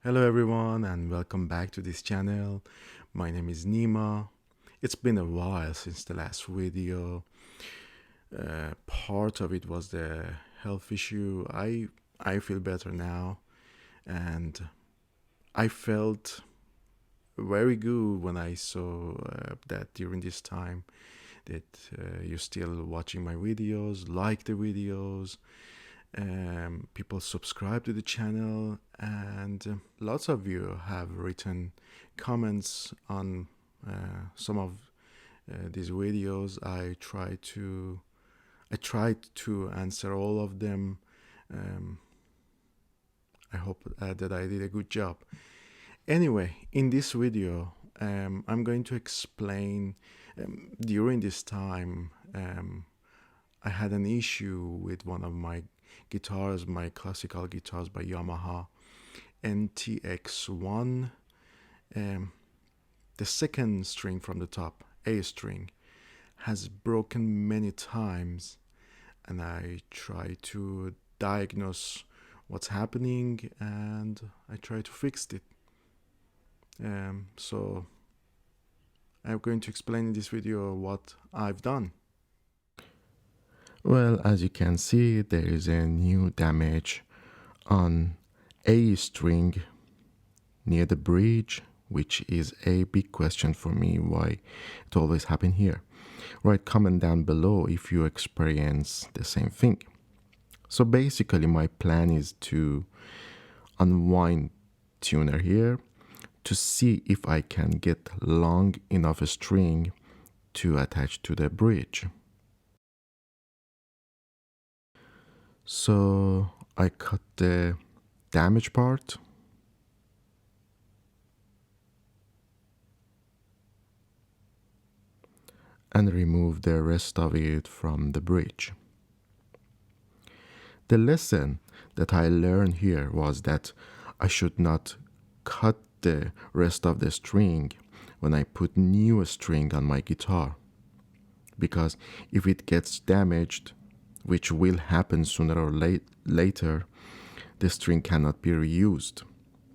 Hello everyone and welcome back to this channel. My name is Nima. It's been a while since the last video. Part of it was the health issue. I feel better now, and I felt very good when I saw that during this time that you're still watching my videos, like the videos, people subscribe to the channel, and lots of you have written comments on some of these videos. I tried to answer all of them. um, I hope that I did a good job. Anyway, in this video I'm going to explain during this time I had an issue with one of my guitars, my classical guitars by Yamaha NTX-1. Um, the second string from the top, A string, has broken many times, and I try to diagnose what's happening and I try to fix it. So I'm going to explain in this video what I've done. Well, as you can see, there is a new damage on A string near the bridge, which is a big question for me why it always happen here. Write comment down below if you experience the same thing. So basically my plan is to unwind tuner here to see if I can get long enough a string to attach to the bridge. So I cut the damage part and remove the rest of it from the bridge. The lesson that I learned here was that I should not cut the rest of the string when I put new string on my guitar, because if it gets damaged, which will happen sooner or later, the string cannot be reused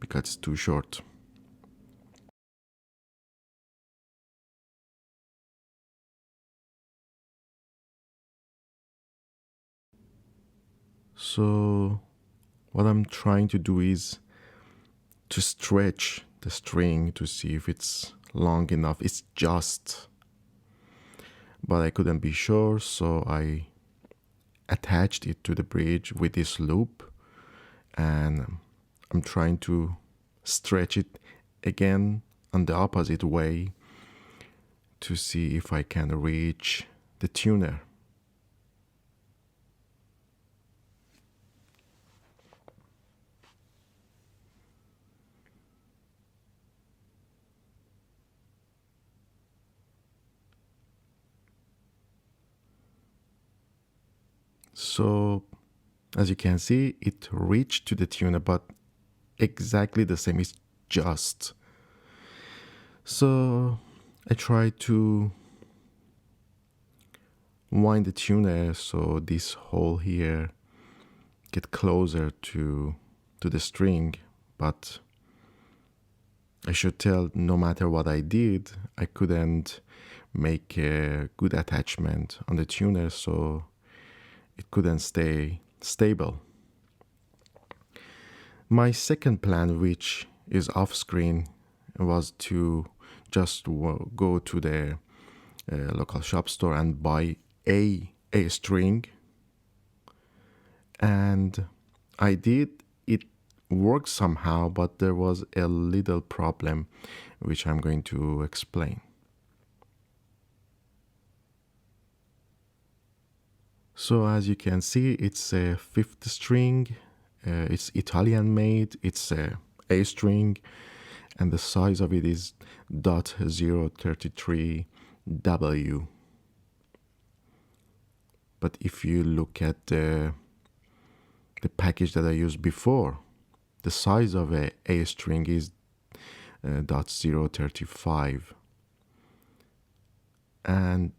because it's too short. So what I'm trying to do is to stretch the string to see if it's long enough. It's just, but I couldn't be sure, so I attached it to the bridge with this loop, and I'm trying to stretch it again on the opposite way to see if I can reach the tuner. So as you can see, it reached to the tuner, but exactly the same. It's just. So I try to wind the tuner so this hole here get closer to the string, but I should tell, no matter what I did, I couldn't make a good attachment on the tuner, so it couldn't stay stable. My second plan, which is off screen, was to just go to the local shop store and buy a string, and I did. It worked somehow, but there was a little problem which I'm going to explain. So as you can see, it's a fifth string. It's Italian made. It's a string, and the size of it is .033W. But if you look at the package that I used before, the size of a string is .035. And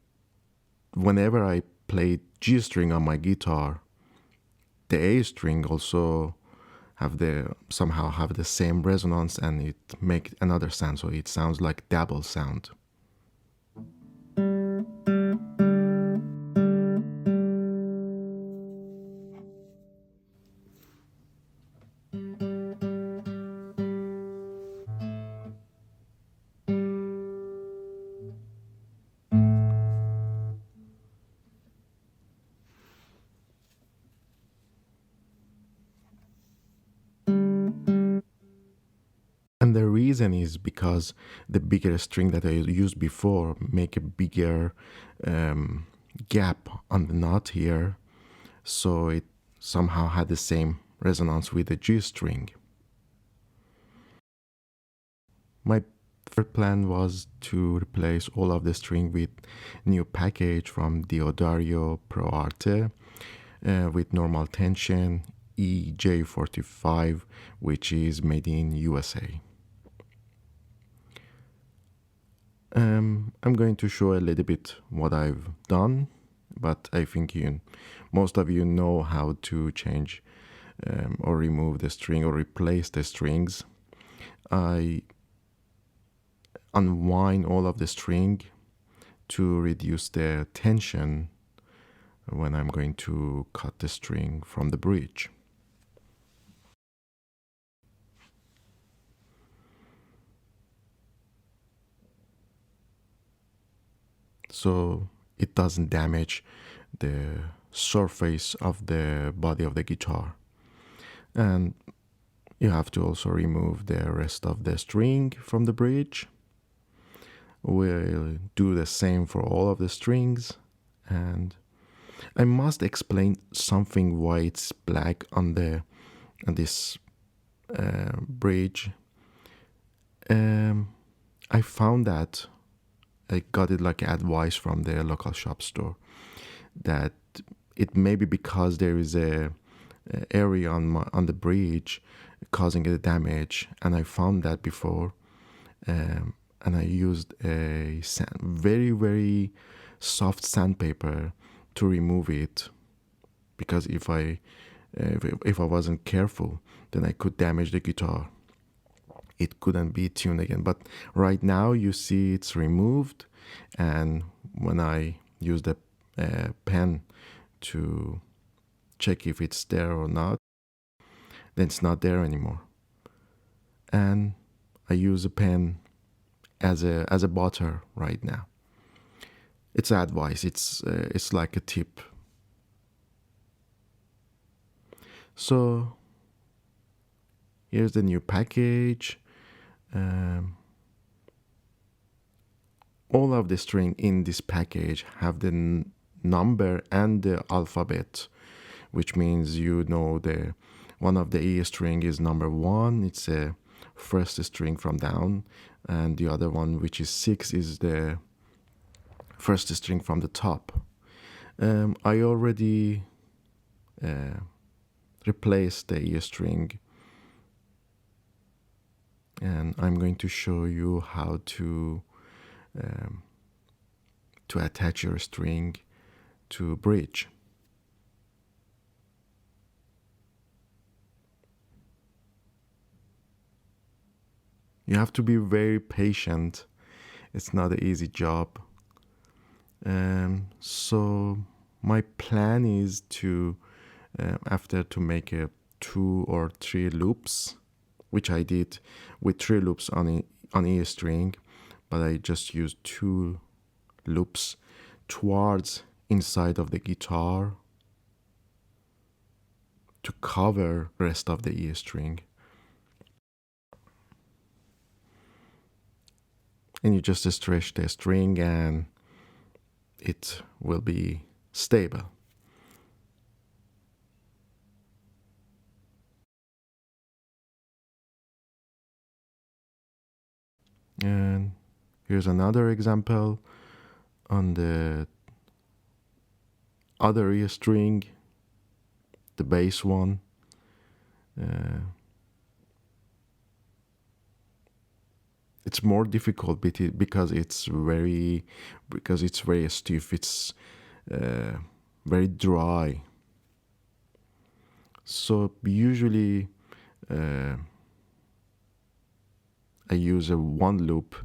whenever I play G string on my guitar, the A string also somehow have the same resonance, and it make another sound, so it sounds like double sound. And the reason is because the bigger string that I used before make a bigger um, gap on the knot here, so it somehow had the same resonance with the G string. My third plan was to replace all of the string with new package from Diodario Pro Arte with normal tension EJ45, which is made in USA. I'm going to show a little bit what I've done, but I think most of you know how to change or remove the string or replace the strings. I unwind all of the string to reduce the tension when I'm going to cut the string from the bridge. So it doesn't damage the surface of the body of the guitar. And you have to also remove the rest of the string from the bridge. We'll do the same for all of the strings. And I must explain something why it's black on this bridge. I found that I got it like advice from the local shop store that it may be because there is a area on the bridge causing a damage, and I found that before, and I used a very very soft sandpaper to remove it, because if I wasn't careful, then I could damage the guitar. It couldn't be tuned again. But right now you see it's removed, and when I use the pen to check if it's there or not, then it's not there anymore. And I use a pen as a butter right now. It's advice. It's like a tip. So here's the new package. All of the string in this package have the number and the alphabet, which means the one of the E string is number 1. It's a first string from down, and the other one, which is 6, is the first string from the top. I already replaced the E string, and I'm going to show you how to attach your string to bridge. You have to be very patient. It's not an easy job. So my plan is to after to make 2 or 3 loops, which I did with 3 loops on E string, but I just used 2 loops towards inside of the guitar to cover the rest of the E string. And you just stretch the string and it will be stable. And here's another example on the other E string, the bass one. It's more difficult because it's very stiff. It's very dry. So usually I use a one loop,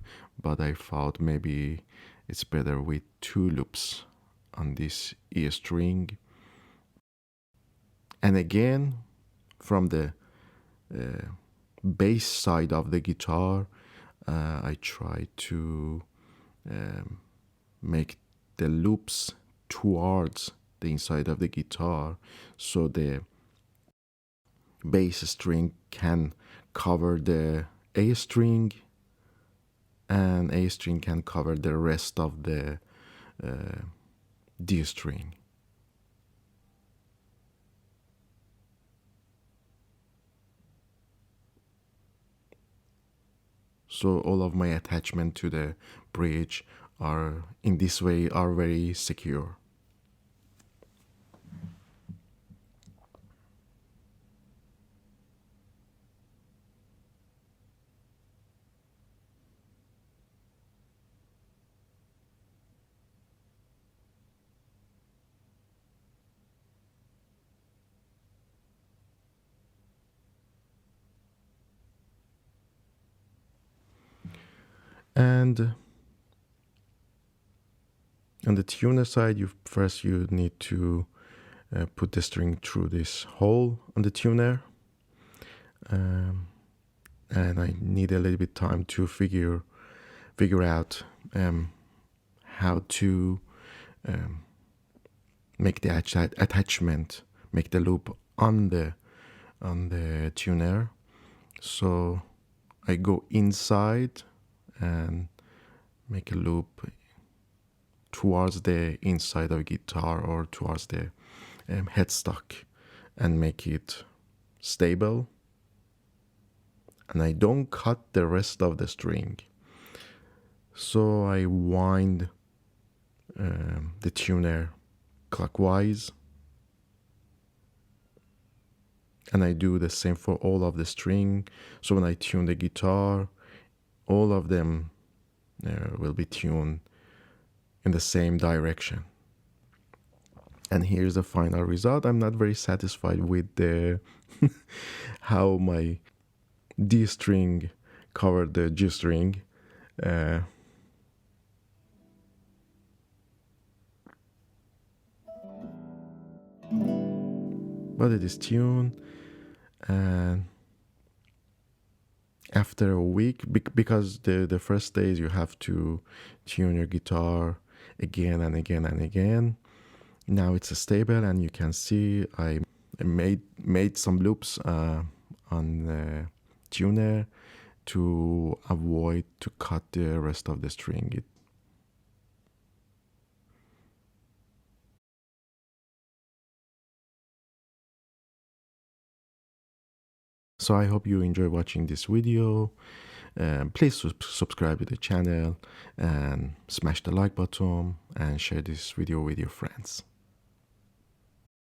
but I thought maybe it's better with two loops on this E string. And again, from the bass side of the guitar, I try to make the loops towards the inside of the guitar, so the bass string can cover the A string and A string can cover the rest of the D string. So all of my attachment to the bridge are in this way are very secure. And on the tuner side, you need to put the string through this hole on the tuner. And I need a little bit time to figure out how to make the attachment, make the loop on the tuner. So I go inside and make a loop towards the inside of a guitar or towards the headstock and make it stable. And I don't cut the rest of the string. So I wind the tuner clockwise. And I do the same for all of the string. So when I tune the guitar, all of them will be tuned in the same direction. And here's the final result. I'm not very satisfied with the how my D string covered the G string. But it is tuned, and after a week, because the first days you have to tune your guitar again and again and again. Now it's stable, and you can see I made some loops on the tuner to avoid to cut the rest of the string. So I hope you enjoy watching this video. Please subscribe to the channel and smash the like button and share this video with your friends.